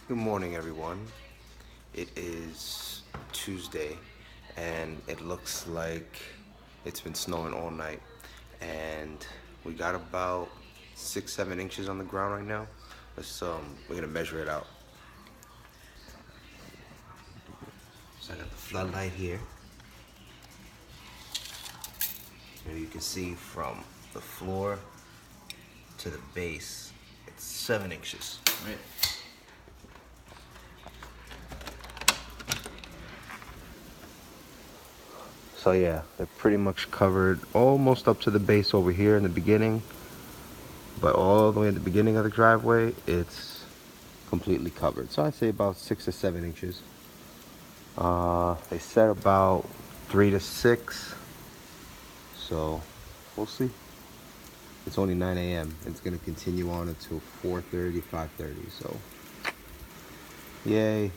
Good morning, everyone. It is Tuesday, and it looks like it's been snowing all night. And we got about 6, 7 inches on the ground right now. We're gonna measure it out. So I got the floodlight here. Here you can see from the floor to the base, it's 7 inches. Right. So yeah, they're pretty much covered almost up to the base over here in the beginning, but all the way at the beginning of the driveway, it's completely covered. So I'd say about 6 to 7 inches. They said about 3 to 6, so we'll see. It's only 9 a.m. It's gonna continue on until 4:30, 5:30. So, yay.